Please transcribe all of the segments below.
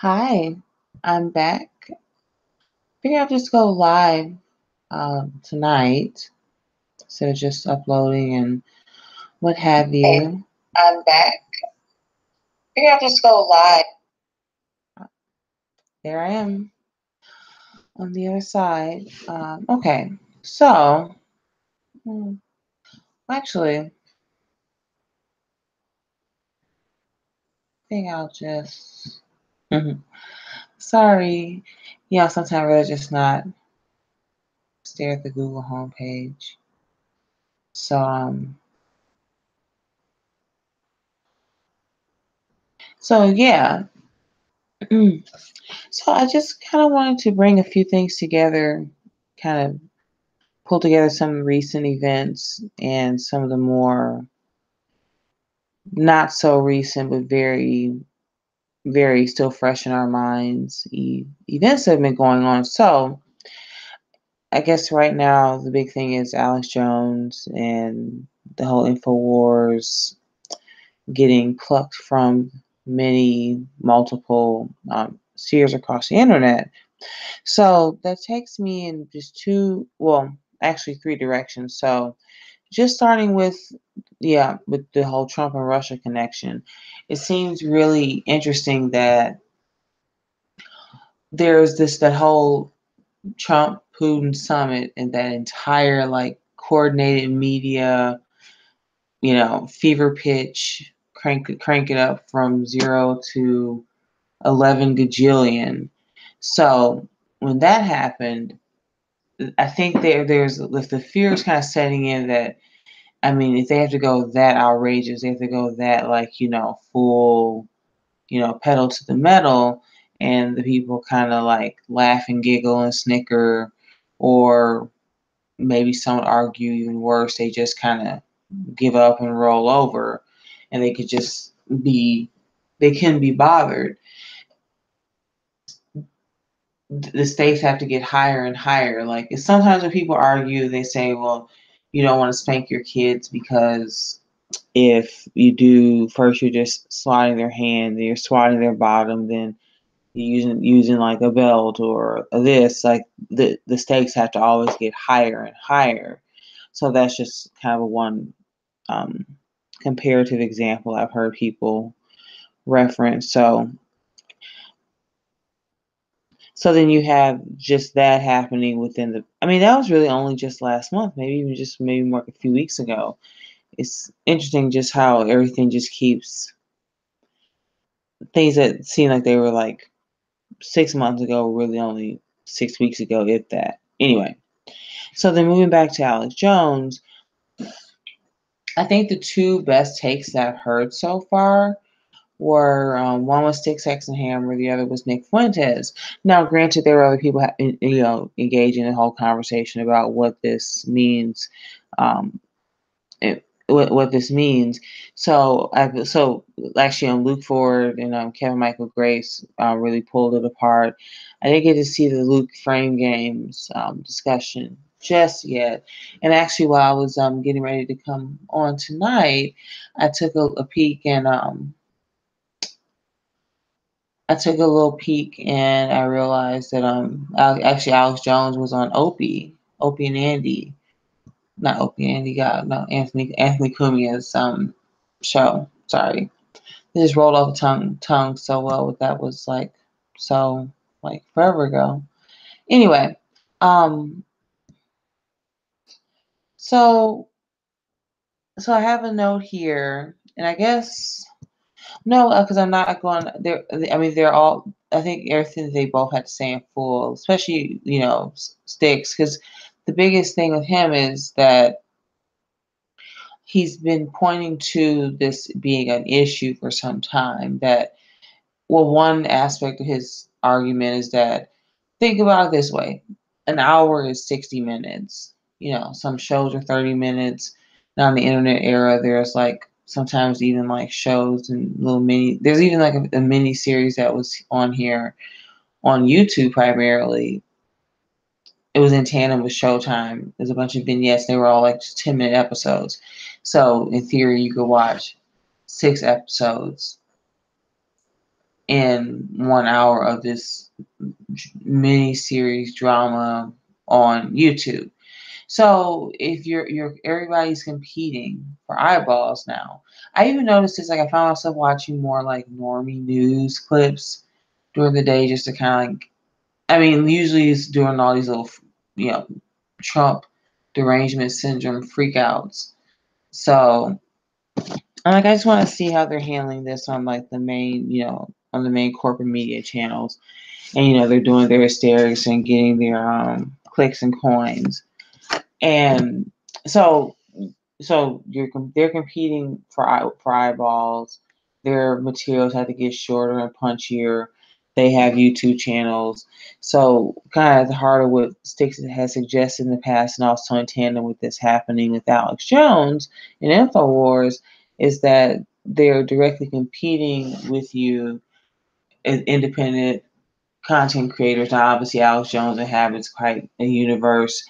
Hi, I'm back. Figured I'll just go live tonight instead of just uploading and what have Hey, you. I'm back. Figure I'll just go live. There I am on the other side. Okay, so hmm, actually, I think I'll just. Sorry, sometimes I'd rather just not stare at the Google homepage. So, so yeah. So I just kind of wanted to bring a few things together, kind of pull together some recent events and some of the more not so recent, but very, very still fresh in our minds events that have been going on. So I guess right now the big thing is Alex Jones and the whole Infowars getting plucked from many multiple spheres across the internet. So that takes me in just actually three directions. So just starting with the whole Trump and Russia connection, it seems really interesting that there's that whole Trump Putin summit and that entire like coordinated media, fever pitch, crank it up from 0 to 11 gajillion. So when that happened, I think there's the fear is kind of setting in that, I mean, if they have to go that outrageous, they have to go that like, full, pedal to the metal, and the people kind of like laugh and giggle and snicker, or maybe some would argue even worse, they just kind of give up and roll over, and they can be bothered. The stakes have to get higher and higher. Like sometimes when people argue, they say, well, you don't want to spank your kids because if you do, first you're just swatting their hand, then you're swatting their bottom, then you're using like a belt or this. Like the stakes have to always get higher and higher. So that's just kind of a one um, comparative example I've heard people reference. So then you have just that happening within I mean, that was really only just last month, maybe even just maybe more a few weeks ago. It's interesting just how everything just keeps things that seem like they were like 6 months ago, really only 6 weeks ago, if that. Anyway, so then moving back to Alex Jones, I think the two best takes that I've heard so far were one was Styx Hammer, the other was Nick Fuentes. Now, granted, there were other people, engaging in the whole conversation about what this means, what this means. So actually, on Luke Ford and Kevin Michael Grace really pulled it apart. I didn't get to see the Luke Frame Games discussion just yet, and actually, while I was getting ready to come on tonight, I took a peek and I took a little peek and I realized that actually Alex Jones was on Opie and Andy, not Opie and Andy, God, no, Anthony Cumia's show. Sorry, it just rolled off the tongue so well. What that was like, so like forever ago. Anyway, um, so so I have a note here, and I guess no, because I'm not going there. I mean, they're all. I think everything they both had to say in full, especially Sticks, because the biggest thing with him is that he's been pointing to this being an issue for some time. That well, one aspect of his argument is that think about it this way: an hour is 60 minutes. Some shows are 30 minutes. Now in the internet era, there's like sometimes even like shows and little mini. There's even like a mini series that was on here on YouTube primarily. It was in tandem with Showtime. There's a bunch of vignettes. They were all like just 10-minute episodes. So in theory, you could watch 6 episodes in 1 hour of this mini series drama on YouTube. So if you're everybody's competing for eyeballs now. I even noticed this, like I found myself watching more like normie news clips during the day just to kind of like, I mean, usually it's doing all these little, you know, Trump derangement syndrome freakouts. So I'm like, I just want to see how they're handling this on like the main, on the main corporate media channels, and they're doing their hysterics and getting their clicks and coins, and so they're competing for eyeballs. Their materials have to get shorter and punchier. They have YouTube channels. So kind of at the heart of what Styx has suggested in the past, and also in tandem with this happening with Alex Jones in Infowars, is that they're directly competing with you as independent content creators. Now, obviously, Alex Jones inhabits quite a universe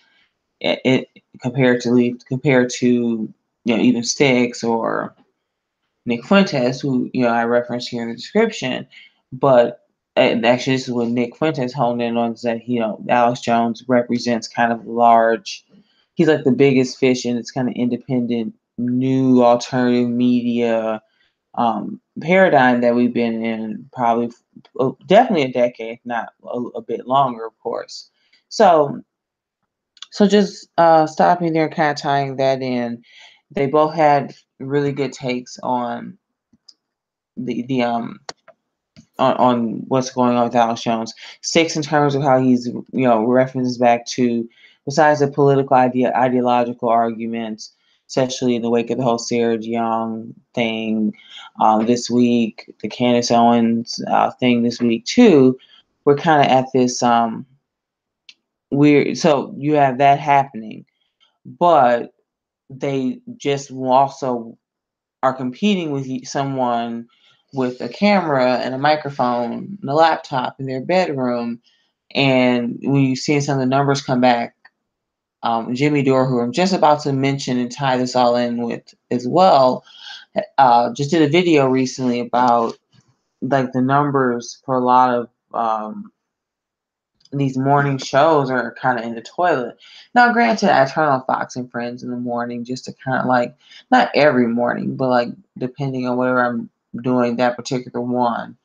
compared to even Styx or Nick Fuentes, who I referenced here in the description. But actually, this is what Nick Fuentes honed in on, is that Alex Jones represents kind of large. He's like the biggest fish in this kind of independent, new alternative media paradigm that we've been in probably definitely a decade, if not a bit longer, of course. So just stopping there, kind of tying that in. They both had really good takes on the on what's going on with Alex Jones. Sticks in terms of how he's references back to, besides the political ideological arguments, especially in the wake of the whole Sarah Young thing this week, the Candace Owens thing this week too. We're kind of at this weird. So you have that happening, but they just also are competing with someone with a camera and a microphone and a laptop in their bedroom. And when you see some of the numbers come back, Jimmy Dore, who I'm just about to mention and tie this all in with as well, just did a video recently about like the numbers for a lot of these morning shows are kind of in the toilet. Now, granted, I turn on Fox and Friends in the morning just to kind of like, not every morning, but like depending on whatever I'm doing that particular one,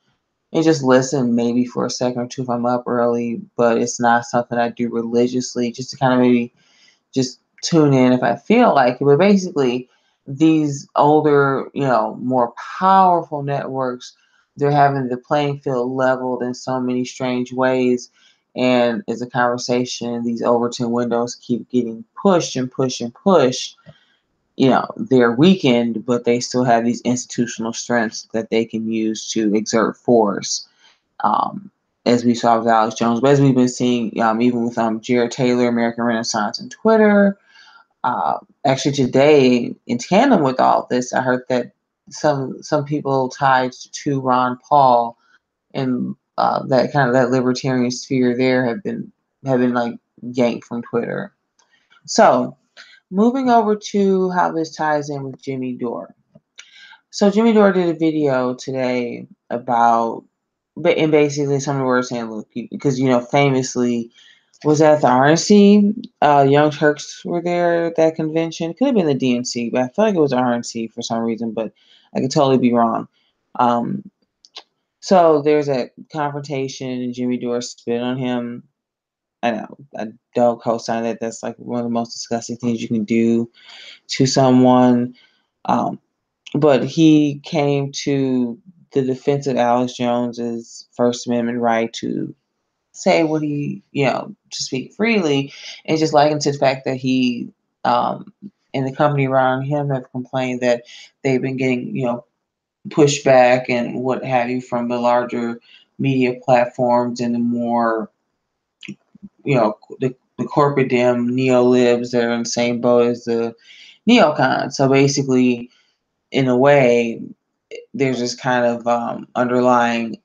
and just listen maybe for a second or two if I'm up early, but it's not something I do religiously, just to kind of maybe just tune in if I feel like it. But basically, these older, more powerful networks, they're having the playing field leveled in so many strange ways. And as a conversation, these Overton windows keep getting pushed and pushed and pushed. They're weakened, but they still have these institutional strengths that they can use to exert force. As we saw with Alex Jones, but as we've been seeing, even with Jared Taylor, American Renaissance, and Twitter. Actually, today, in tandem with all this, I heard that some people tied to Ron Paul and that kind of that libertarian sphere there have been like yanked from Twitter. So, moving over to how this ties in with Jimmy Dore. So Jimmy Dore did a video today about, and basically some of the words saying, look, because famously, was at the RNC. Young Turks were there at that convention. It could have been the DNC, but I feel like it was RNC for some reason, but I could totally be wrong. So there's a confrontation, and Jimmy Dore spit on him. I know, I don't co-sign that. That's like one of the most disgusting things you can do to someone. But he came to the defense of Alex Jones's First Amendment right to say what he, to speak freely, and just likened to the fact that he and the company around him have complained that they've been getting, pushback and what have you from the larger media platforms and the more, the corporate dim neo-libs that are in the same boat as the neocons. So basically, in a way, there's this kind of underlying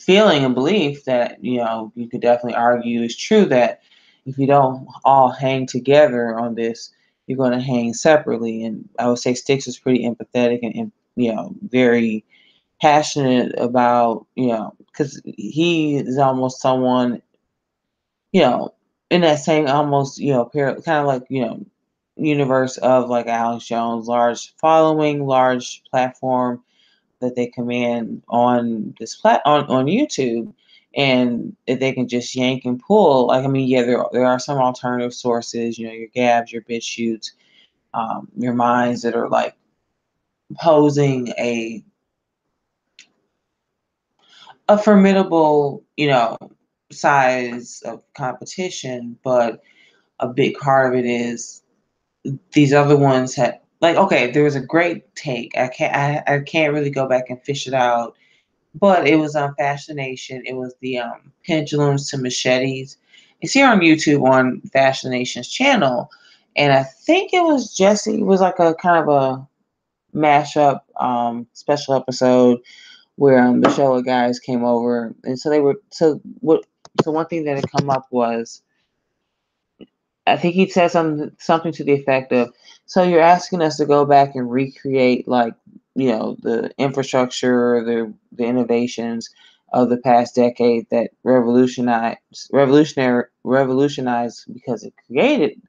feeling and belief that you could definitely argue is true, that if you don't all hang together on this, you're going to hang separately. And I would say Styx is pretty empathetic and very passionate about, because he is almost someone, in that same almost, kind of like, universe of like Alex Jones, large following, large platform that they command on on YouTube, and that they can just yank and pull. Like, I mean, yeah, there are some alternative sources, your Gabs, your BitChutes, your Minds that are like posing a formidable, size of competition, but a big part of it is these other ones had, like, okay, there was a great take. I can't really go back and fish it out, but it was on Fashion Nation. It was the pendulums to machetes. It's here on YouTube on Fashion Nation's channel, and I think it was Jesse. It was like a kind of a mashup special episode where the Showa guys came over, and so they were so one thing that had come up was, I think he said something to the effect of, "So you're asking us to go back and recreate, like, the infrastructure, the innovations of the past decade that revolutionized because it created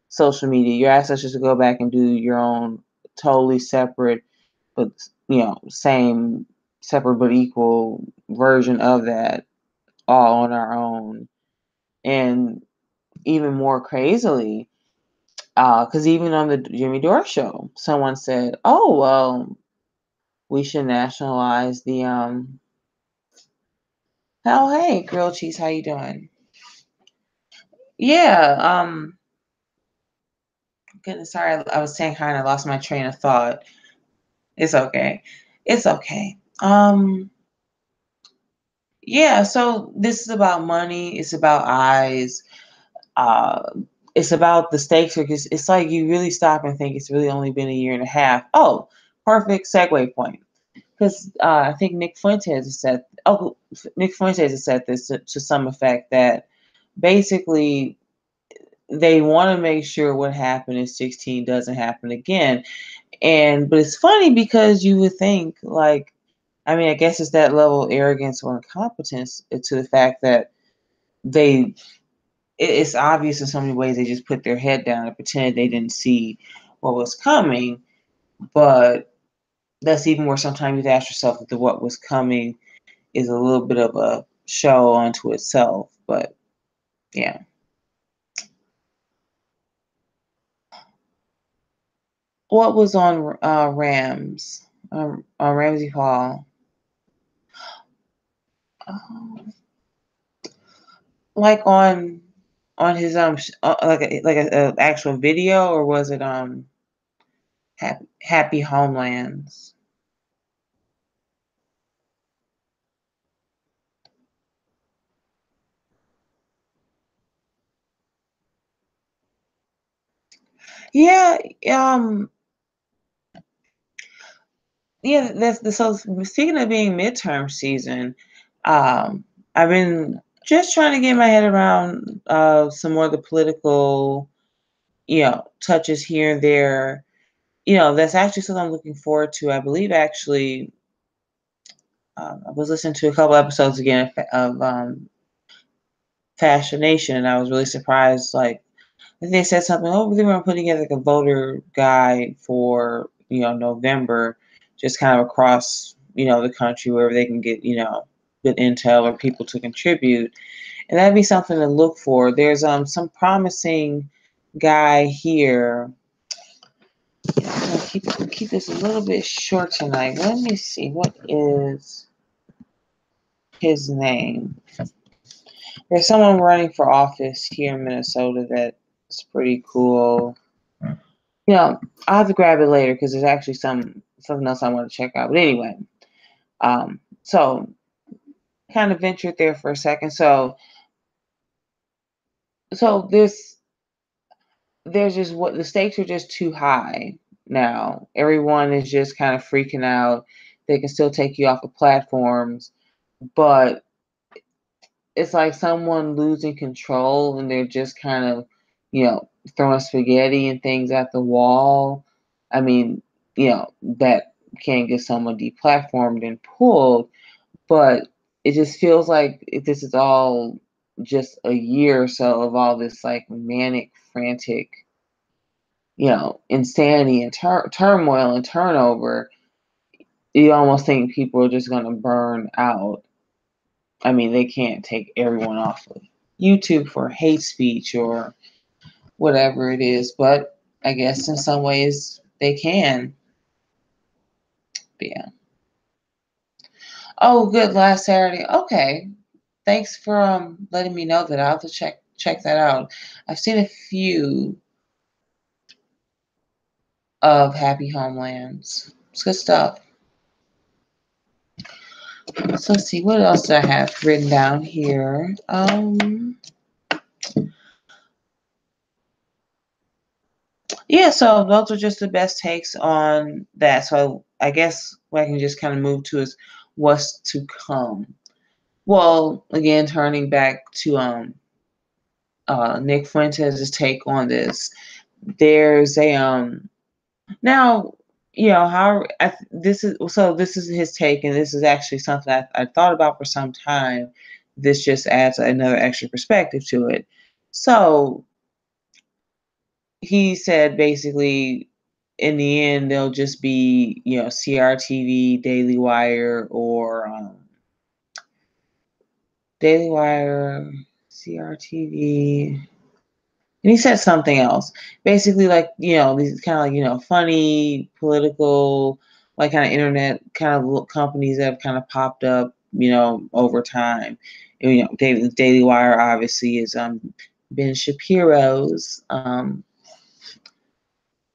social media. You're asking us just to go back and do your own totally separate, but same separate but equal version of that, all on our own." And even more crazily, because even on the Jimmy Dore show, someone said, "Oh, well, we should." Oh, hey, grilled cheese, how you doing? Yeah. Goodness, sorry, I was saying hi and I lost my train of thought. It's okay. It's okay. Yeah. So this is about money. It's about eyes. Uh, it's about the stakes, because it's like you really stop and think it's really only been a year and a half. Oh, perfect segue point. Because I think Nick Fuentes has said this to some effect, that basically they want to make sure what happened in 16 doesn't happen again. But it's funny because you would think, like, I mean, I guess it's that level of arrogance or incompetence to the fact that it's obvious in so many ways they just put their head down and pretended they didn't see what was coming. But that's even where sometimes you ask yourself if the what was coming is a little bit of a show unto itself. But yeah. What was on Rams? On Ramsey Hall? Um, like on his like a actual video, or was it Happy Homelands? Yeah. um Yeah, that's the so speaking of being midterm season, I've been just trying to get my head around some more of the political, touches here and there. That's actually something I'm looking forward to. I believe actually, I was listening to a couple episodes again of Fashion Nation, and I was really surprised. Like, I think they said something. Oh, they were putting together like a voter guide for November, just kind of across the country, wherever they can get good intel or people to contribute, and that'd be something to look for. There's some promising guy here. I'm gonna keep this a little bit short tonight. Let me see, what is his name. There's someone running for office here in Minnesota that's pretty cool. I'll have to grab it later because there's actually something else I want to check out. But anyway, so kind of ventured there for a second. So there's just, what, the stakes are just too high now. Everyone is just kind of freaking out. They can still take you off of platforms, but it's like someone losing control and they're just kind of, throwing spaghetti and things at the wall. I mean, that can't get someone deplatformed and pulled, but it just feels like this is all just a year or so of all this like manic, frantic, insanity and turmoil and turnover. You almost think people are just going to burn out. I mean, they can't take everyone off of YouTube for hate speech or whatever it is, but I guess in some ways they can. But yeah. Oh, good. Last Saturday. Okay. Thanks for letting me know that. I'll have to check that out. I've seen a few of Happy Homelands. It's good stuff. So let's see, what else do I have written down here? Yeah, so those are just the best takes on that. So I guess what I can just kind of move to is what's to come. Well, again, turning back to Nick Fuentes' take on this. There's a now, how this is his take, and this is actually something I thought about for some time. This just adds another extra perspective to it. So he said basically, in the end, they'll just be CRTV, Daily Wire, or Daily Wire, CRTV. And he said something else. Basically, like, these kind of like, funny, political, like kind of internet kind of companies that have kind of popped up, over time. And, Daily Wire obviously is Ben Shapiro's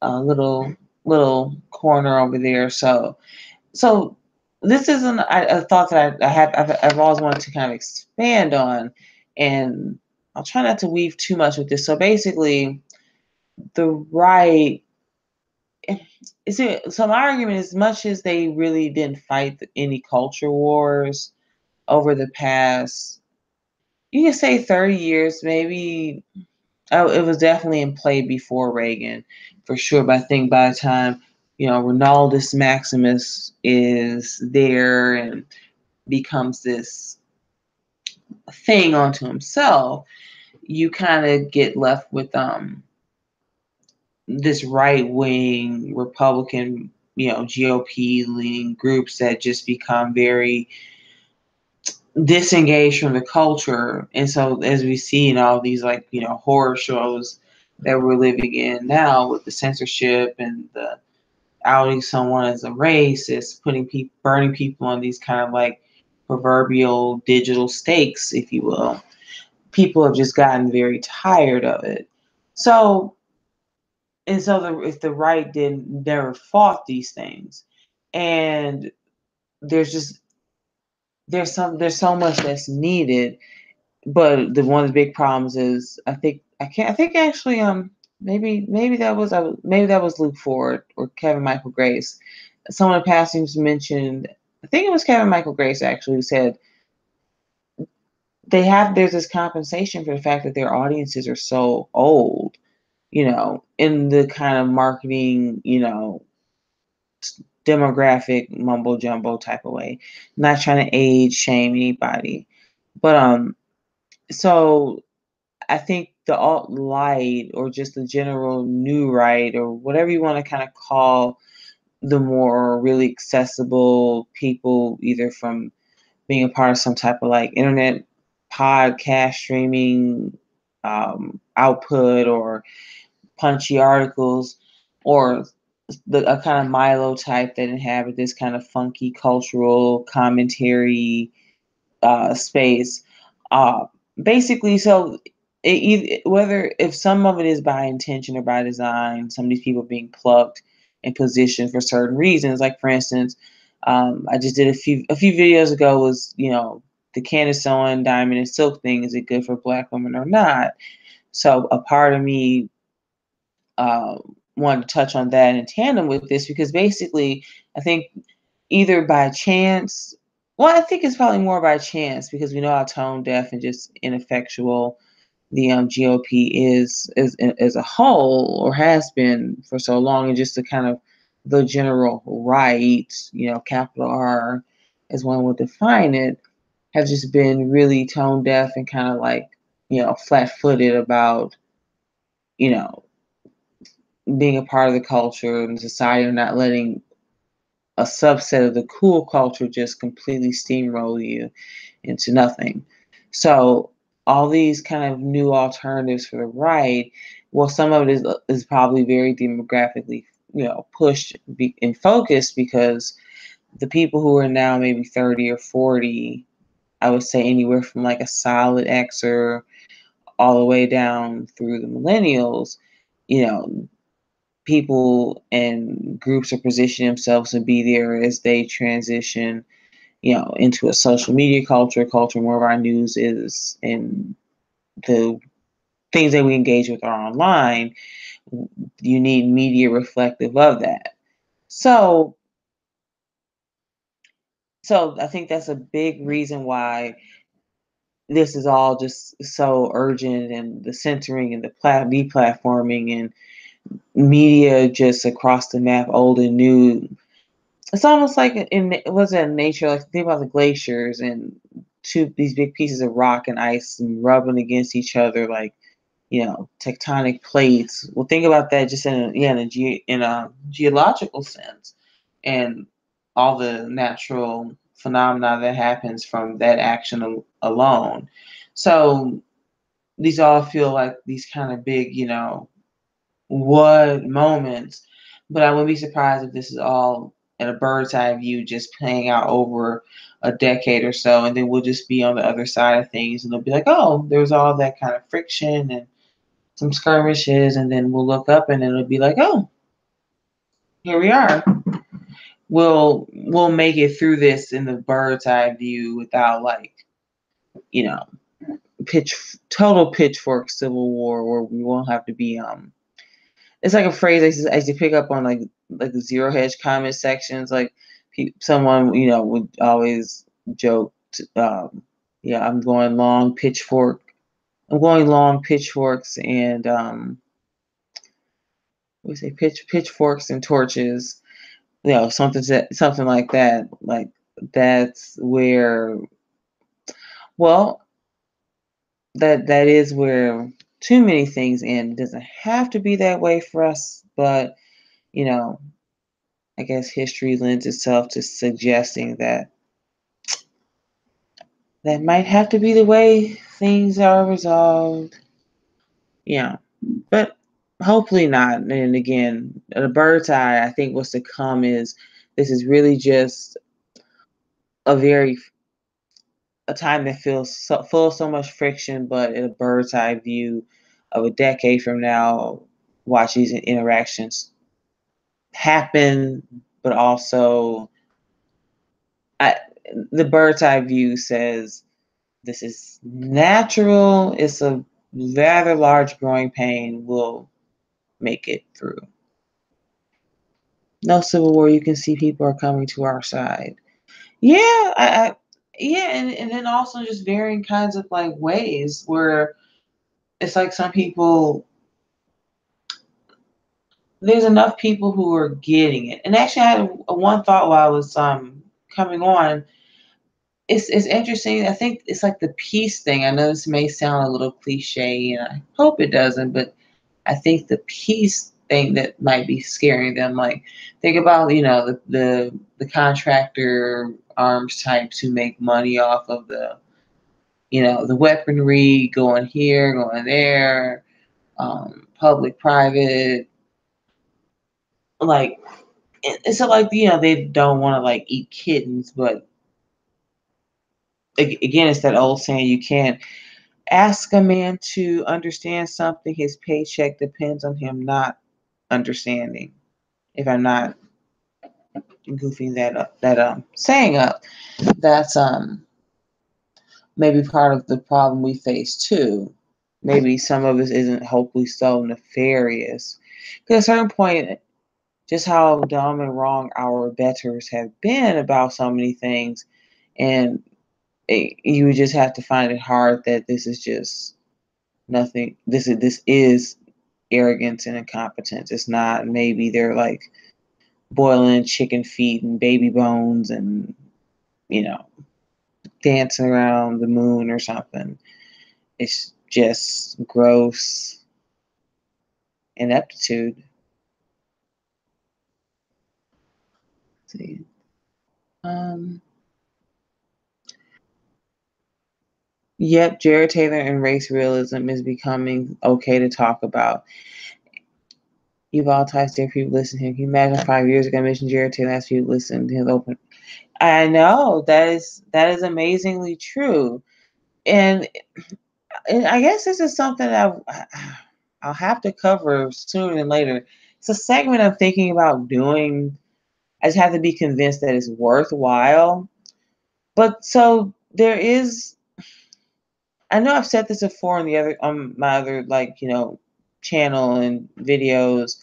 little corner over there. So this isn't a thought that I've always wanted to kind of expand on, and I'll try not to weave too much with this. So basically, the right so my argument, as much as they really didn't fight any culture wars over the past, you can say 30 years, maybe. Oh, it was definitely in play before Reagan, for sure. But I think by the time, Ronaldus Maximus is there and becomes this thing onto himself, you kind of get left with this right wing Republican, GOP leaning groups that just become very disengaged from the culture. And so as we see in all these like, horror shows that we're living in now with the censorship and the outing someone as a racist, burning people on these kind of like proverbial digital stakes, if you will. People have just gotten very tired of it. So if the right never fought these things, and there's so much that's needed, but one of the big problems is I think actually maybe that was Luke Ford or Kevin Michael Grace. Some of the passings mentioned, I think it was Kevin Michael Grace actually, who said there's this compensation for the fact that their audiences are so old, in the kind of marketing, demographic mumbo jumbo type of way. Not trying to age shame anybody, but so I think the alt light, or just the general new right, or whatever you want to kind of call the more really accessible people, either from being a part of some type of like internet podcast streaming output, or punchy articles, or a kind of Milo type that inhabit this kind of funky cultural commentary space. Uh, Basically, so whether if some of it is by intention or by design, some of these people being plucked and positioned for certain reasons. Like for instance, I just did a few videos ago was the Candace Owens Diamond and Silk thing. Is it good for Black women or not? So a part of me wanted to touch on that in tandem with this, because basically, I think either by chance, well, I think it's probably more by chance, because we know how tone deaf and just ineffectual the GOP is as a whole, or has been for so long, and just the kind of the general right, capital R, as one would define it, have just been really tone deaf and kind of like, flat footed about, you know, being a part of the culture and society, and not letting a subset of the cool culture just completely steamroll you into nothing. So all these kind of new alternatives for the right, well, some of it is probably very demographically, pushed and focused, because the people who are now maybe 30 or 40, I would say anywhere from like a solid Xer all the way down through the millennials, you know, people and groups are positioning themselves to be there as they transition, into a social media culture. More of our news is in the things that we engage with are online. You need media reflective of that. So I think that's a big reason why this is all just so urgent, and the censoring and the deplatforming and media just across the map, old and new. It's almost like it was in nature. Like, think about the glaciers and these big pieces of rock and ice and rubbing against each other, like, tectonic plates. Well, think about that just in a geological sense, and all the natural phenomena that happens from that action alone. So these all feel like these kind of big, what moments. But I wouldn't be surprised if this is all in a bird's eye view, just playing out over a decade or so, and then we'll just be on the other side of things, and they'll be like, oh, there's all that kind of friction and some skirmishes, and then we'll look up and it'll be like, oh, here we are. We'll make it through this in the bird's eye view without, like, you know total pitchfork civil war, where we won't have to be it's like a phrase I used to pick up on, like the zero hedge comment sections. Like, someone would always joke, yeah, I'm going long pitchforks and we say pitchforks and torches, something like that. Like, that's where, well, that is where too many things end. It doesn't have to be that way for us, but you know I guess history lends itself to suggesting that that might have to be the way things are resolved. Yeah, but hopefully not. And again, the bird's eye, I think what's to come is, this is really just a very a time that feels so full of so much friction, but in a bird's eye view of a decade from now, watch these interactions happen, but also, I, the bird's eye view says this is natural. It's a rather large growing pain. We'll make it through. No civil war. You can see people are coming to our side. Yeah, yeah, and then also just varying kinds of like ways where it's like some people. There's enough people who are getting it, and actually, I had one thought while I was coming on. It's interesting. I think it's like the peace thing. I know this may sound a little cliche, and I hope it doesn't, but I think the peace thing that might be scaring them. Like, think about, the contractor arms types who make money off of the weaponry going here, going there, public, private. Like, it's not like, they don't want to like eat kittens, but again, it's that old saying, you can't ask a man to understand something his paycheck depends on him not understanding. If I'm not goofing that saying up, that's maybe part of the problem we face too. Maybe some of it isn't hopefully so nefarious. Because at a certain point, just how dumb and wrong our betters have been about so many things, and you would just have to find it hard that this is just nothing. This is arrogance and incompetence. It's not. Maybe they're like boiling chicken feet and baby bones and, dancing around the moon or something. It's just gross ineptitude. Let's see. Yep, Jared Taylor and race realism is becoming okay to talk about. You've all types of people listen to him. Can you imagine 5 years ago I mentioned Jared Taylor asked you to listen to his open? I know that is amazingly true. And I guess this is something that I'll have to cover sooner than later. It's a segment I'm thinking about doing. I just have to be convinced that it's worthwhile. But so there is. I know I've said this before on my other channel and videos.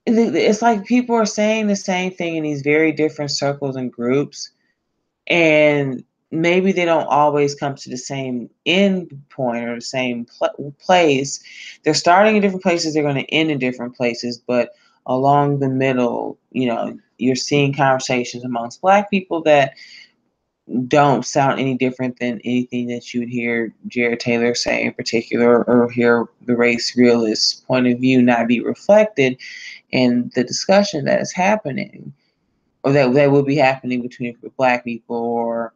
It's like people are saying the same thing in these very different circles and groups, and maybe they don't always come to the same end point or the same place. They're starting in different places, they're going to end in different places, but along the middle, you're seeing conversations amongst Black people that don't sound any different than anything that you would hear Jared Taylor say in particular, or hear the race realist point of view not be reflected in the discussion that is happening, or that will be happening between Black people, or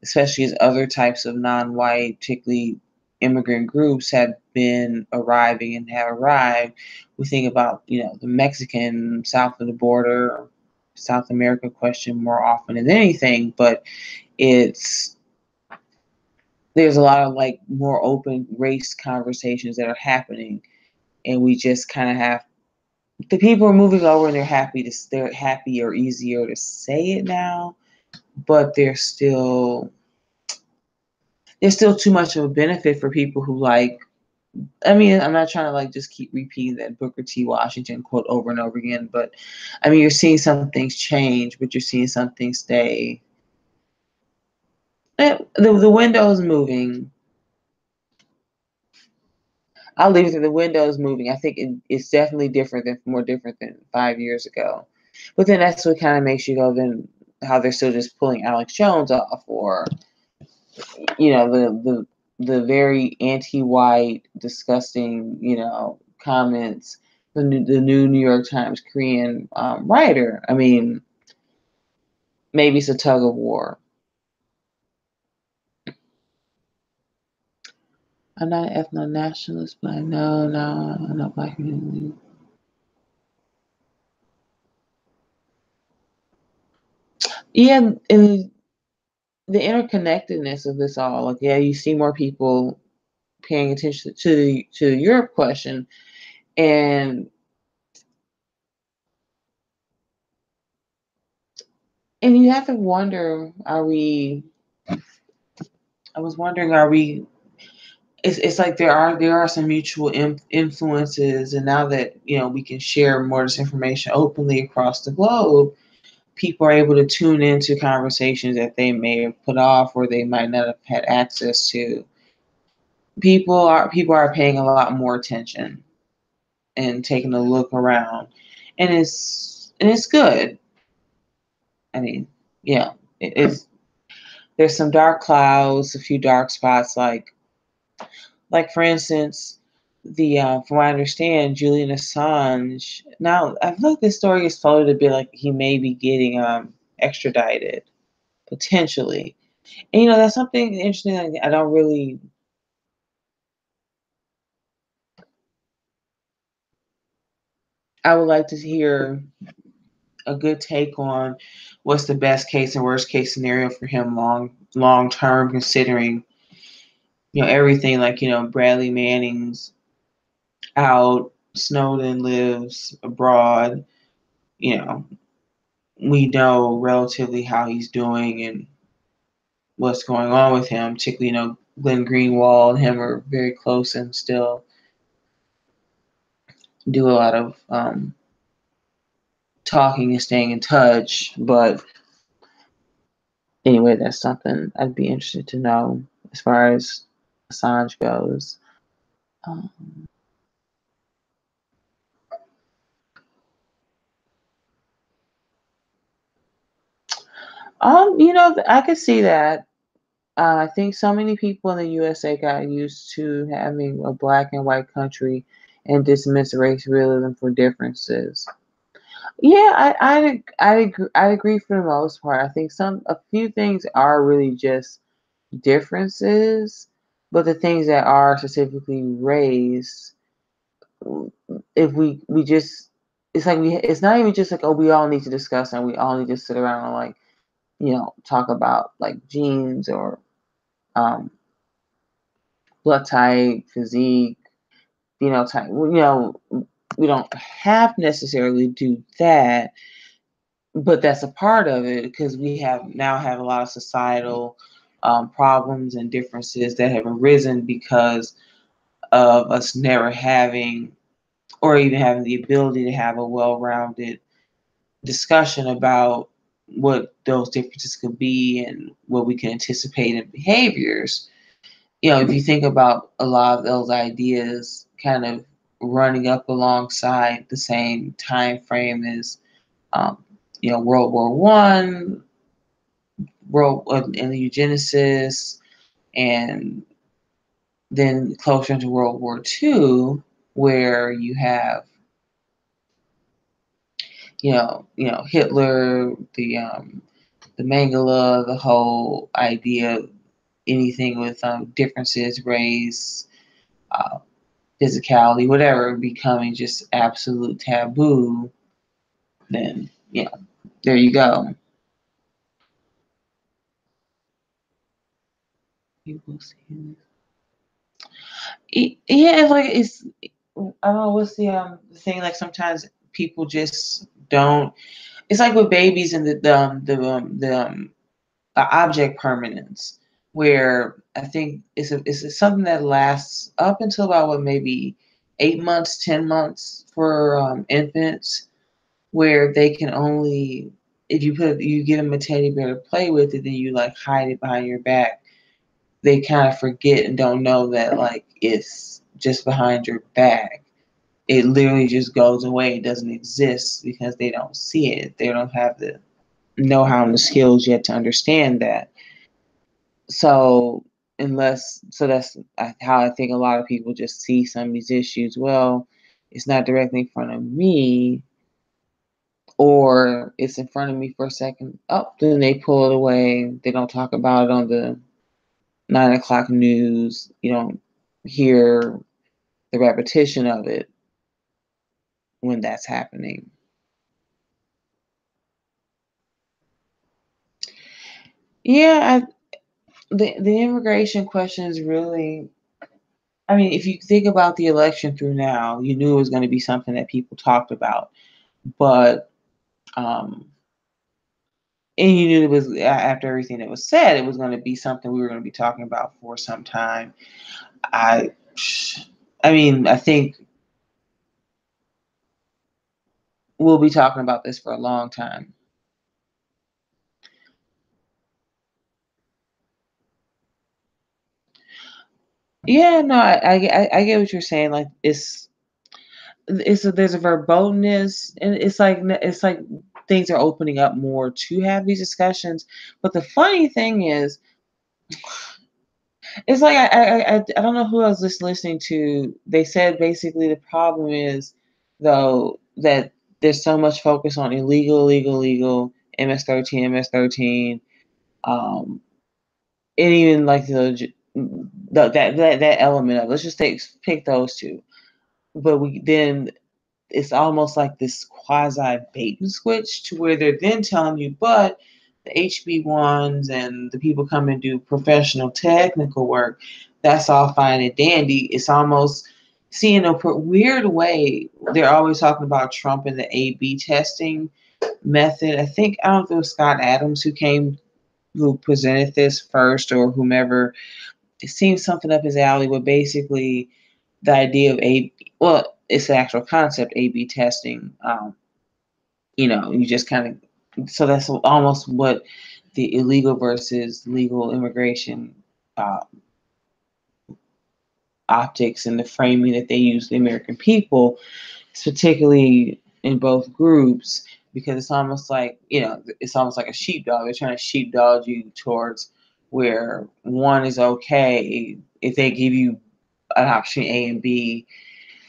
especially as other types of non-white, particularly immigrant groups have been arriving and have arrived. We think about, the Mexican south of the border, South America question more often than anything, but there's a lot of more open race conversations that are happening, and we just kind of have the people are moving over and they're happy or easier to say it now, but there's still too much of a benefit for people who I'm not trying to just keep repeating that Booker T. Washington quote over and over again, but you're seeing some things change, but you're seeing some things stay. The window is moving. I'll leave it. The window is moving. I think it's definitely more different than 5 years ago. But then that's what kind of makes you go, then how they're still just pulling Alex Jones off, or the very anti-white, disgusting, comments. The new New York Times Korean writer. Maybe it's a tug of war. I'm not an ethno-nationalist, but I know Black community. Yeah, and the interconnectedness of this all. You see more people paying attention to the Europe question, and you have to wonder: I was wondering, are we? It's like there are some mutual influences, and now that we can share more of this information openly across the globe, people are able to tune into conversations that they may have put off or they might not have had access to. People are paying a lot more attention and taking a look around, and it's good. Yeah, it's there's some dark clouds, a few dark spots, like for instance, the from what I understand, Julian Assange. Now I feel like this story is floated a bit like he may be getting extradited potentially, and that's something interesting. I don't really. I would like to hear a good take on what's the best case and worst case scenario for him long term, considering everything, Bradley Manning's out, Snowden lives abroad. We know relatively how he's doing and what's going on with him. Particularly, Glenn Greenwald and him are very close and still do a lot of talking and staying in touch. But anyway, that's something I'd be interested to know as far as Assange goes. I could see that. I think so many people in the USA got used to having a black and white country and dismiss race realism for differences. Yeah, I agree for the most part. I think a few things are really just differences, but the things that are specifically race, if we just, it's like it's not even just like, oh, we all need to discuss and we all need to sit around and like, talk about like genes or um blood type, physique, phenotype. We don't have necessarily do that, but that's a part of it because we have a lot of societal problems and differences that have arisen because of us never having or even having the ability to have a well-rounded discussion about what those differences could be and what we can anticipate in behaviors. If you think about a lot of those ideas kind of running up alongside the same time frame as, World War One, World and the eugenesis, and then closer into World War Two, where you have, Hitler, the Mangala, the whole idea of anything with differences, race, uh, physicality, whatever, becoming just absolute taboo, then there you go. People see. Yeah, it's like I don't know what's the thing. Like sometimes people just don't. It's like with babies and the object permanence, where I think it's something that lasts up until about what maybe 8 months, 10 months for infants, where they can only if you give them a teddy bear to play with it, then you like hide it behind your back. They kind of forget and don't know that like it's just behind your back. It literally just goes away. It doesn't exist because they don't see it. They don't have the know-how and the skills yet to understand that. So that's how I think a lot of people just see some of these issues. Well, it's not directly in front of me, or it's in front of me for a second. Oh, then they pull it away. They don't talk about it on the 9 o'clock news. You don't hear the repetition of it when that's happening. Yeah, the immigration question is really. I mean, if you think about the election through now, you knew it was going to be something that people talked about, but um, and you knew it was after everything that was said, it was going to be something we were going to be talking about for some time. I, I mean, I think we'll be talking about this for a long time. Yeah, no, I get what you're saying. Like there's a verbosenness, and it's like things are opening up more to have these discussions. But the funny thing is, it's like I don't know who I was just listening to. They said basically the problem is though that there's so much focus on illegal, MS-13, um, and even like that element of, let's just pick those two. But we then it's almost like this quasi bait and switch to where they're then telling you, but the HB1s and the people come and do professional technical work, that's all fine and dandy. It's almost, see, in a weird way, they're always talking about Trump and the A/B testing method. I don't know if it was Scott Adams who presented this first or whomever. It seems something up his alley, but basically the idea of well, it's the actual concept, A/B testing. You just kind of, so that's almost what the illegal versus legal immigration uh, optics and the framing that they use the American people, particularly in both groups. because it's almost like, it's almost like a sheepdog. They're trying to sheepdog you towards where one is okay if they give you an option A and B,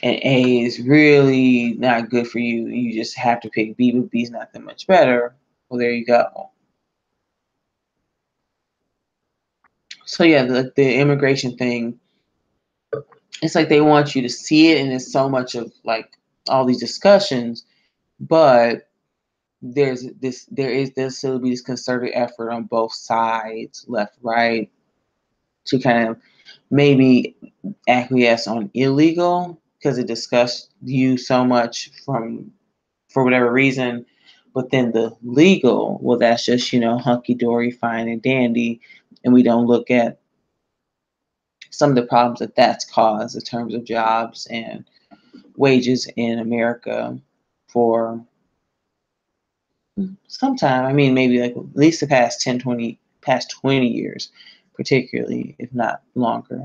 and A is really not good for you. You just have to pick B, but B's not that much better. Well, there you go. So yeah, the immigration thing, it's like they want you to see it, and it's so much of like all these discussions, but there's still be this concerted effort on both sides, left, right, to kind of maybe acquiesce on illegal because it disgusts you so much for whatever reason. But then the legal, well, that's just, hunky dory, fine and dandy. And we don't look at some of the problems that that's caused in terms of jobs and wages in America for some time. I mean, maybe like at least the past 20 years, particularly, if not longer.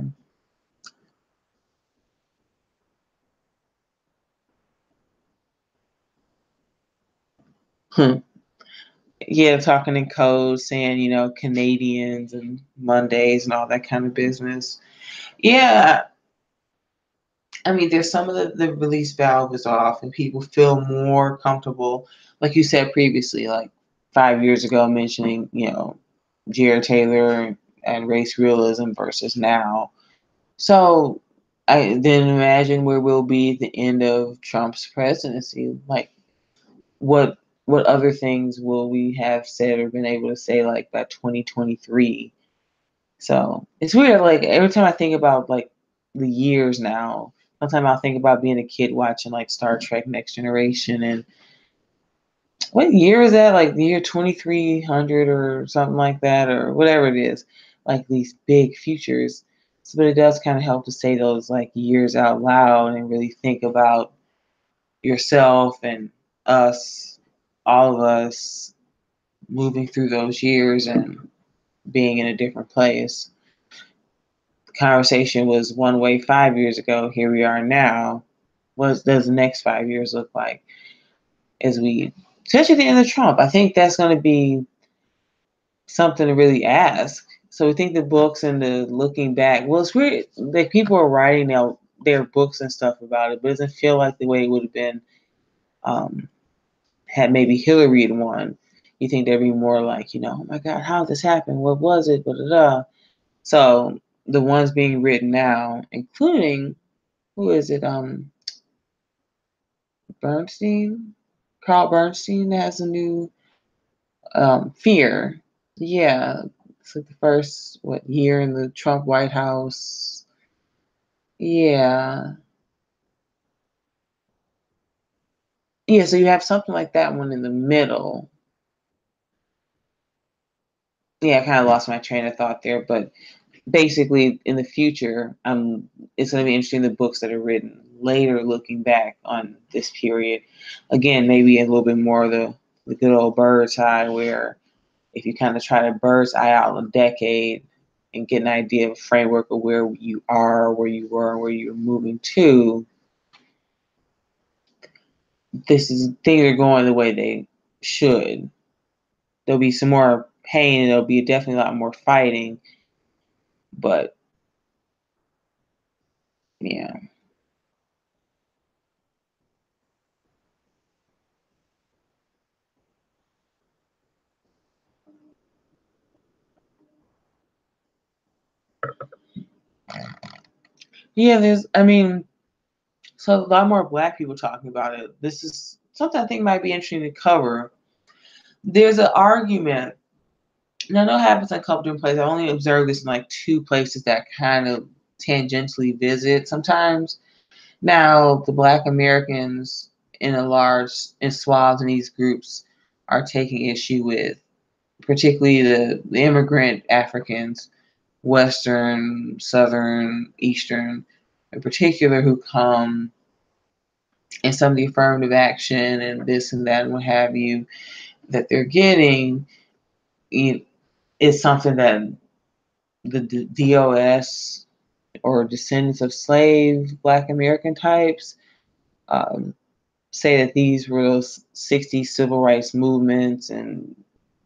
Yeah, talking in code, saying, Canadians and Mondays and all that kind of business. Yeah, I mean, there's some of the release valve is off, and people feel more comfortable, like you said previously, like 5 years ago, mentioning, Jared Taylor and race realism versus now. So I then imagine where we'll be at the end of Trump's presidency. Like, what what other things will we have said or been able to say like by 2023? So it's weird. Like every time I think about like the years now, sometimes I'll think about being a kid watching like Star Trek Next Generation, and what year is that? Like the year 2300 or something like that, or whatever it is. Like these big futures. So, but it does kind of help to say those like years out loud and really think about yourself and us, all of us moving through those years and being in a different place. The conversation was one way 5 years ago. Here we are now. What does the next 5 years look like? As we, especially at the end of Trump, I think that's going to be something to really ask. So we think the books and the looking back. Well, it's weird. Like people are writing out their books and stuff about it, but it doesn't feel like the way it would have been had maybe Hillary had won. You think there'd be more like, oh my God, how did this happen? What was it? Blah, blah, blah. So the ones being written now, including who is it? Bernstein, Carl Bernstein has a new Fear. Yeah, it's like the first year in the Trump White House. Yeah, yeah. So you have something like that one in the middle. Yeah, I kind of lost my train of thought there, but basically in the future, it's going to be interesting the books that are written later looking back on this period. Again, maybe a little bit more of the good old bird's eye, where if you kind of try to bird's eye out a decade and get an idea of a framework of where you are, where you were, where you're moving to, things are going the way they should. There'll be some more pain, and there'll be definitely a lot more fighting, but yeah. Yeah, I mean, so a lot more Black people talking about it. This is something I think might be interesting to cover. There's an argument, and I know it happens in a couple different places. I only observed this in like two places that kind of tangentially visit sometimes. Now, the Black Americans in swaths in these groups are taking issue with, particularly the immigrant Africans, Western, Southern, Eastern, in particular, who come and some of the affirmative action and this and that and what have you that they're getting is something that the DOS or descendants of slave Black American types say that these were those 60s civil rights movements and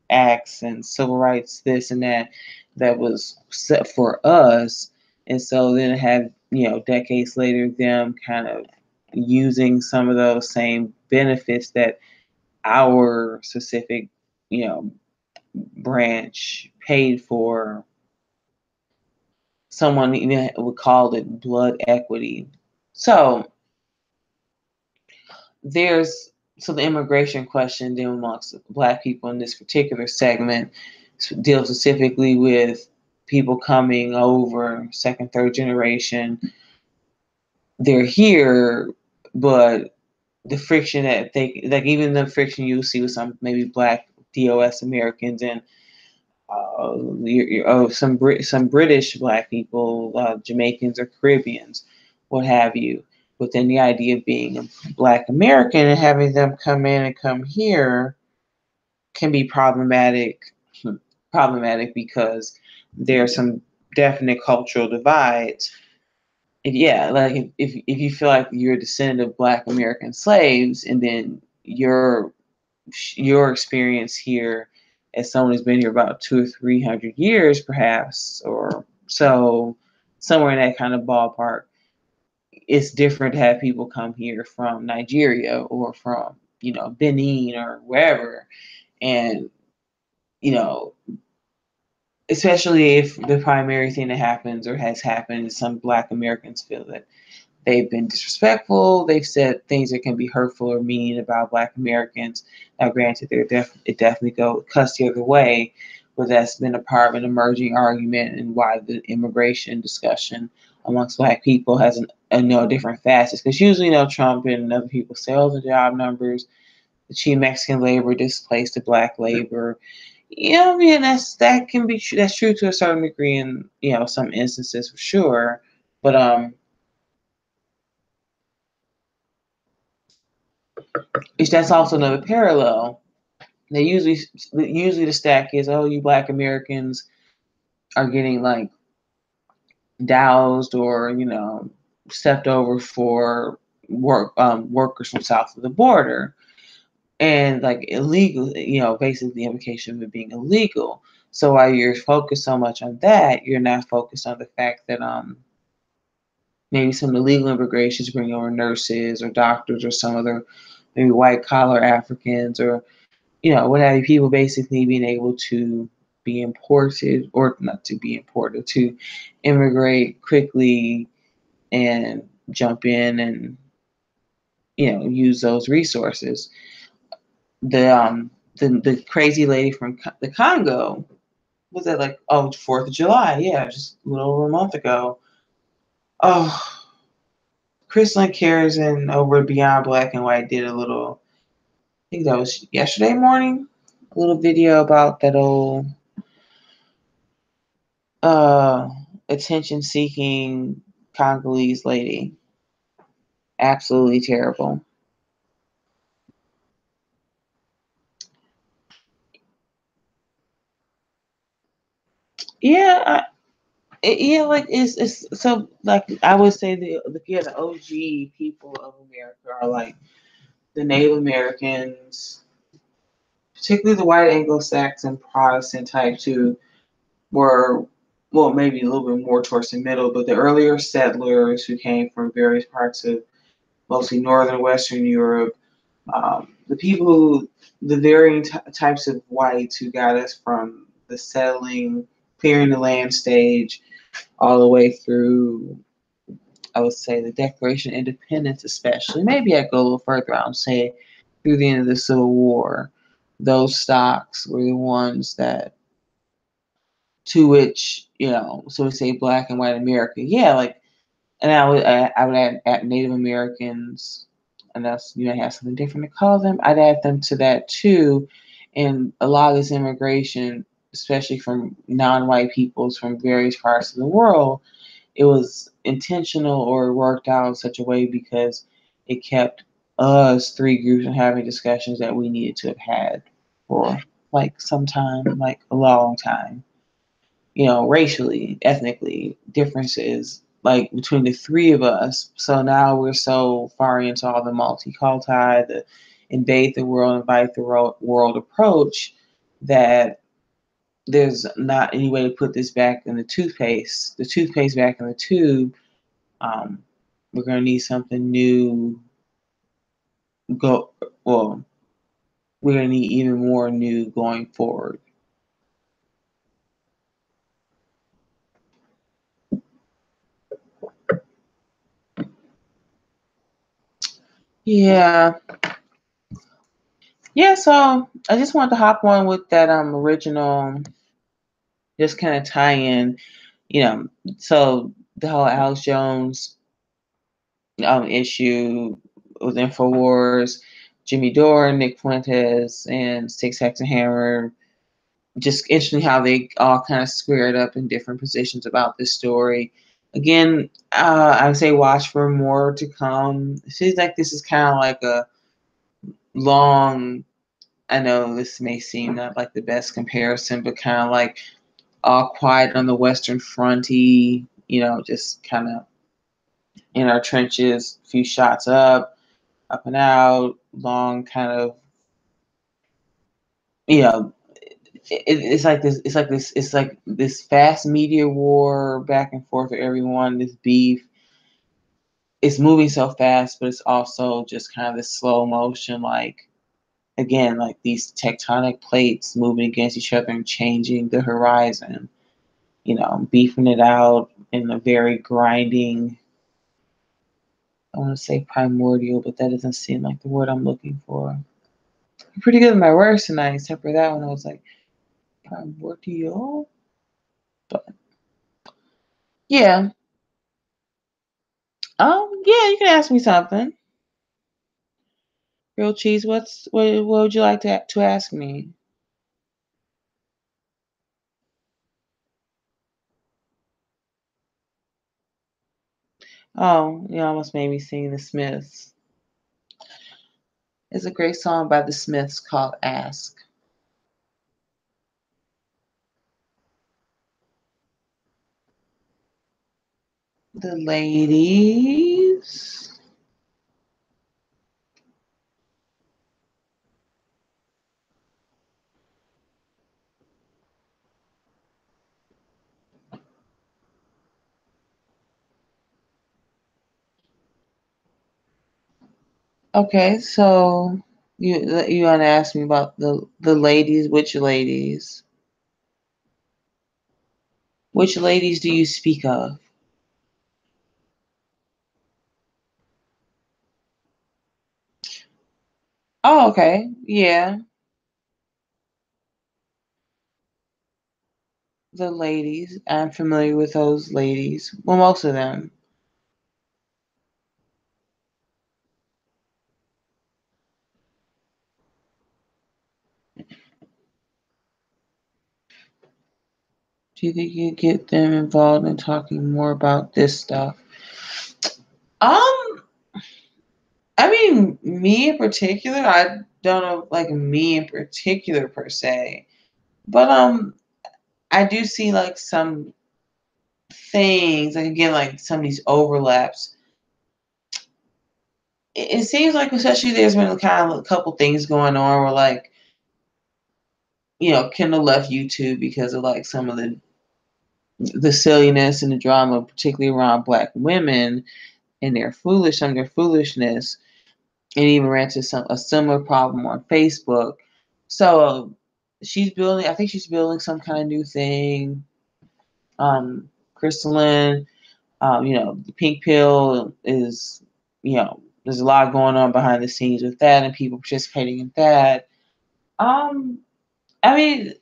acts and civil rights, this and that was set for us. And so then have, decades later, them kind of using some of those same benefits that our specific, branch paid for. Someone even would call it blood equity. So there's the immigration question then amongst Black people in this particular segment deals specifically with people coming over second, third generation. They're here, but the friction that they like, even the friction you see with some maybe Black DOS Americans and some British Black people, Jamaicans or Caribbeans, what have you. But then the idea of being a Black American and having them come in and come here can be problematic. Problematic because there are some definite cultural divides. Yeah, like if you feel like you're a descendant of Black American slaves, and then your experience here as someone who's been here about 200 or 300 years, perhaps, or so, somewhere in that kind of ballpark, it's different to have people come here from Nigeria or from, Benin or wherever. And, you know, especially if the primary thing that happens or has happened is some Black Americans feel that they've been disrespectful. They've said things that can be hurtful or mean about Black Americans. Now, granted, it definitely cuts the other way, but that's been a part of an emerging argument and why the immigration discussion amongst Black people has a different facets. Because usually, Trump and other people say, "Oh, the job numbers, the cheap Mexican labor displaced the Black labor." I mean, that can be true. That's true to a certain degree in some instances for sure, but that's also another parallel. They usually the stack is, oh, you Black Americans are getting like doused or stepped over for workers from south of the border, and like illegal, basically the implication of it being illegal. So while you're focused so much on that, you're not focused on the fact that maybe some illegal immigrations bring over nurses or doctors or some other maybe white collar Africans or what have you, people basically being able to be imported, or not to be imported, to immigrate quickly and jump in and use those resources. The crazy lady from the Congo, was that like, 4th of July? Yeah, just a little over a month ago. Oh, Chris Cares over Beyond Black and White did a little, I think that was yesterday morning, a little video about that old attention seeking Congolese lady. Absolutely terrible. Yeah, like it's so, like I would say the OG people of America are like the Native Americans, particularly the white Anglo-Saxon Protestant type too, were, well, maybe a little bit more towards the middle, but the earlier settlers who came from various parts of mostly northern Western Europe, the people the varying types of whites who got us from the settling, clearing the land stage, all the way through, I would say, the Declaration of Independence, especially. Maybe I go a little further out and say through the end of the Civil War, those stocks were the ones that, to which, so we say Black and white America, yeah, like, and I would add Native Americans, unless you have something different to call them. I'd add them to that too. And a lot of this immigration, especially from non-white peoples from various parts of the world, it was intentional or worked out in such a way because it kept us three groups from having discussions that we needed to have had for like some time, like a long time. Racially, ethnically, differences, like between the three of us. So now we're so far into all the multiculti, the invade the world, invite the world approach that there's not any way to put this back in the toothpaste back in the tube. Um, we're gonna need something new. Go well. We're gonna need even more new going forward. Yeah, yeah. So I just wanted to hop on with that original, just kind of tie in, you know. So the whole Alex Jones issue with Infowars, Jimmy Dore, Nick Fuentes, and Styx and Hammer. Just interesting how they all kind of squared up in different positions about this story. Again, I would say watch for more to come. It seems like this is kind of like a long. I know this may seem not like the best comparison, but kind of like All Quiet on the Western Fronty. Just kind of in our trenches, a few shots up and out, long kind of, you know, it's like this. It's like this. It's like this fast media war back and forth with everyone. This beef. It's moving so fast, but it's also just kind of this slow motion, like again, like these tectonic plates moving against each other and changing the horizon. Beefing it out in a very grinding. I want to say primordial, but that doesn't seem like the word I'm looking for. I'm pretty good with my words tonight, except for that one. I was like primordial, but yeah. Yeah, you can ask me something. Real cheese. What would you like to ask me? Oh, you almost made me sing the Smiths. It's a great song by the Smiths called Ask. The ladies. Okay, so you want to ask me about the ladies? Which ladies? Which ladies do you speak of? Oh, okay. Yeah, the ladies. I'm familiar with those ladies. Well, most of them. Do you think you get them involved in talking more about this stuff? Um, I mean, me in particular, I don't know, like me in particular per se, but I do see like some things, like again, like some of these overlaps. It seems like, especially there's been kind of a couple things going on where like, Kendall left YouTube because of like some of the silliness and the drama, particularly around Black women and some of their foolishness, and even ran into a similar problem on Facebook. So she's building. I think she's building some kind of new thing. Crystalline, the pink pill is, there's a lot going on behind the scenes with that, and people participating in that. Um, I mean,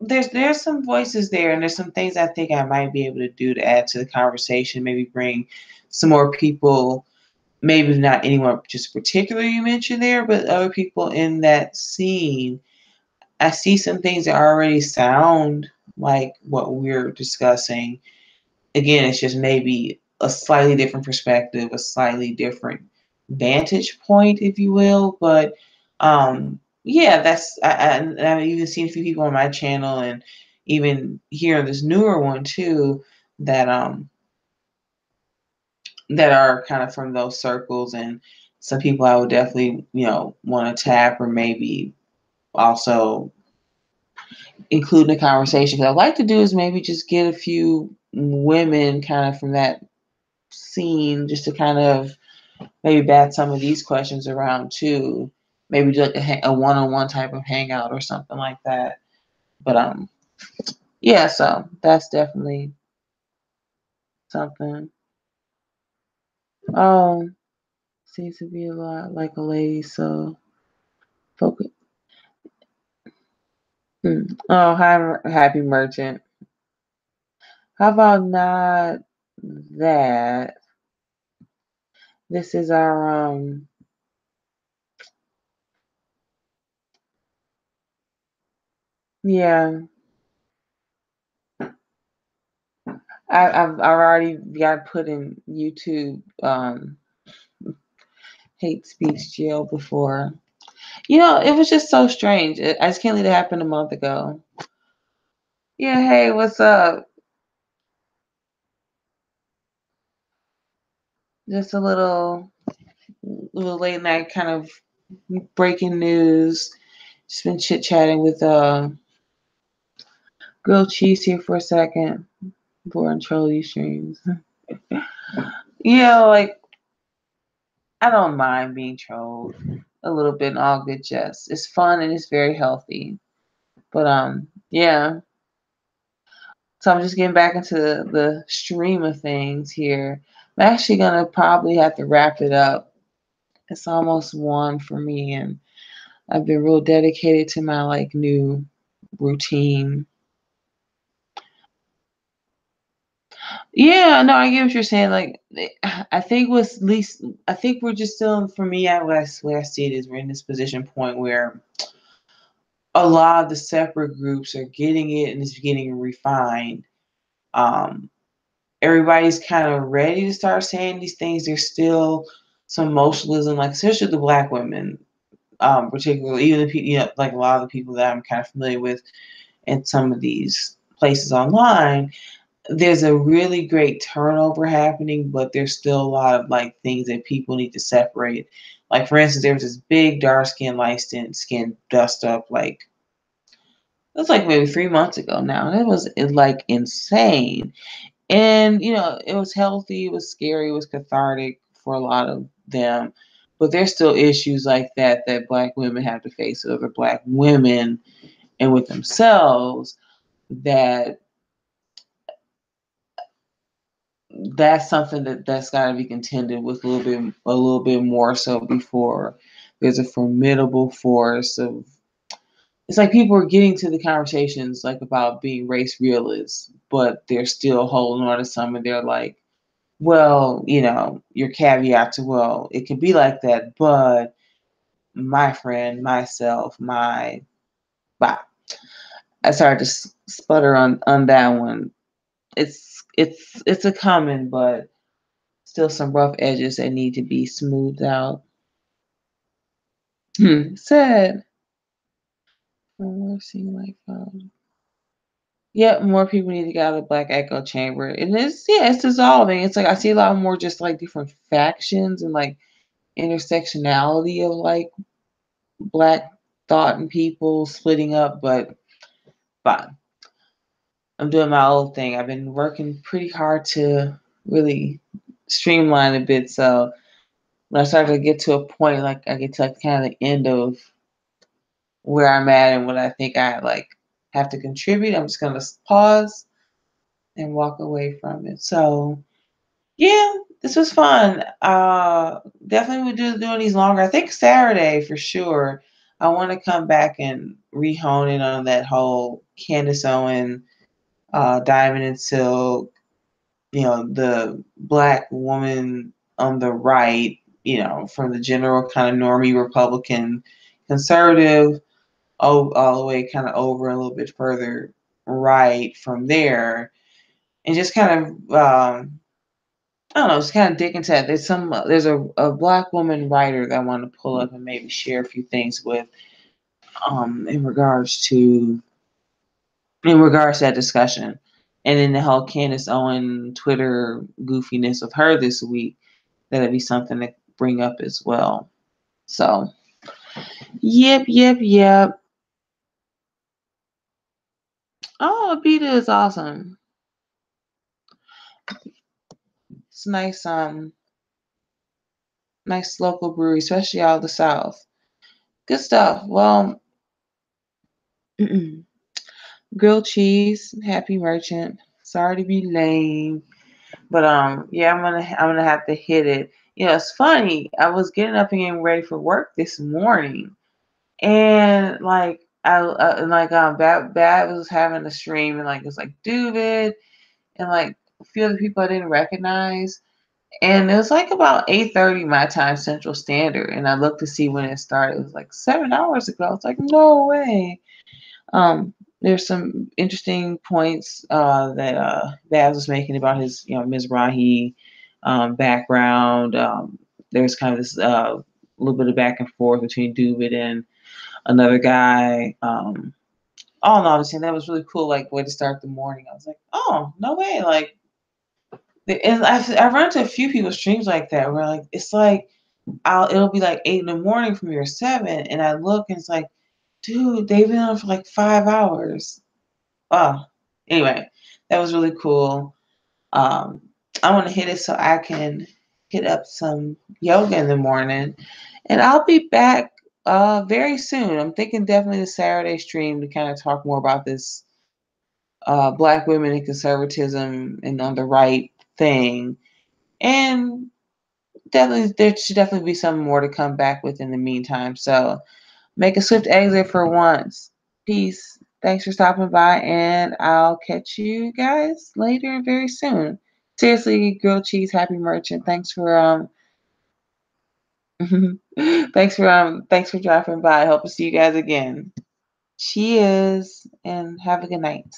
there's some voices there, and there's some things I think I might be able to do to add to the conversation. Maybe bring some more people. Maybe not anyone just particular you mentioned there, but other people in that scene. I see some things that already sound like what we're discussing. Again, it's just maybe a slightly different perspective, a slightly different vantage point, if you will. But yeah, I've even seen a few people on my channel, and even here on this newer one too, that that are kind of from those circles, and some people I would definitely, want to tap or maybe also include in the conversation. Because I'd like to do is maybe just get a few women kind of from that scene just to kind of maybe bat some of these questions around too. Maybe do like a one-on-one type of hangout or something like that. But yeah, so that's definitely something. Oh, seems to be a lot like a lady, so focus. Oh, hi, happy merchant. How about not that? This is our yeah. I've already got put in YouTube hate speech jail before. It was just so strange. I just can't believe it happened a month ago. Yeah, hey, what's up? Just a little late night kind of breaking news. Just been chit chatting with grilled cheese here for a second before I troll these streams. Like I don't mind being trolled a little bit in all good jest. It's fun and it's very healthy. But yeah. So I'm just getting back into the stream of things here. I'm actually gonna probably have to wrap it up. It's almost 1 for me, and I've been real dedicated to my new routine. Yeah, no, I get what you're saying. I think what's least, I think we're just still, for me, way I see it is we're in this position point where a lot of the separate groups are getting it and it's getting refined. Um, Everybody's kind of ready to start saying these things. There's still some emotionalism, especially the Black women, particularly even the people, like a lot of the people that I'm kind of familiar with in some of these places online. There's a really great turnover happening, but there's still a lot of things that people need to separate. Like for instance, there was this big dark skin, light skin dust up it was maybe 3 months ago now, and it was insane. And it was healthy, it was scary, it was cathartic for a lot of them. But there's still issues like that Black women have to face with other Black women and with themselves that's something that's got to be contended with a little bit more so before there's a formidable force of. It's like people are getting to the conversations about being race realists, but they're still holding on to some of their well, your caveat to, well, it can be like that, but my friend, myself, but I started to sputter on that one. It's a coming, but still some rough edges that need to be smoothed out. Sad. More seeing yeah, more people need to get out of the Black echo chamber. And it's dissolving. It's I see a lot more just different factions and intersectionality of Black thought and people splitting up, but fine. I'm doing my old thing. I've been working pretty hard to really streamline a bit. So when I start to get to a point, I get to kind of the end of where I'm at and what I think I have to contribute, I'm just gonna pause and walk away from it. So yeah, this was fun. Definitely would do doing these longer. I think Saturday for sure. I want to come back and rehone in on that whole Candace Owen, Diamond and Silk, the Black woman on the right, from the general kind of normie Republican conservative, all the way kind of over a little bit further right from there, and just kind of I don't know, just kind of dig into that. There's a Black woman writer that I want to pull up and maybe share a few things with in regards to that discussion. And then the whole Candace Owen Twitter goofiness of her this week, that'd be something to bring up as well. So, yep. Oh, Abita is awesome. It's nice, nice local brewery, especially out of the South. Good stuff. Well, grilled cheese, happy merchant. Sorry to be lame, but yeah, I'm gonna have to hit it. You know, it's funny. I was getting up and getting ready for work this morning, and like Bad was having a stream, and like it was like David and like a few other people I didn't recognize. And it was like about 8:30 my time Central Standard. And I looked to see when it started. It was like 7 hours ago. I was like, no way. There's some interesting points that Baz was making about his, Mizrahi background. There's kind of this little bit of back and forth between Dubit and another guy. All in all, that was really cool, like way to start the morning. I was like, oh, no way. Like, and I run into a few people's streams like that where like it's like it'll be like 8 in the morning from your 7, and I look and it's like, dude, they've been on for like 5 hours. Oh, anyway, that was really cool. I want to hit it so I can hit up some yoga in the morning, and I'll be back very soon. I'm thinking definitely the Saturday stream to kind of talk more about this Black women and conservatism and on the right thing. And definitely, there should definitely be some more to come back with in the meantime. So make a swift exit for once. Peace. Thanks for stopping by, and I'll catch you guys later very soon. Seriously, grilled cheese, happy merchant. Thanks for dropping by. I hope to see you guys again. Cheers, and have a good night.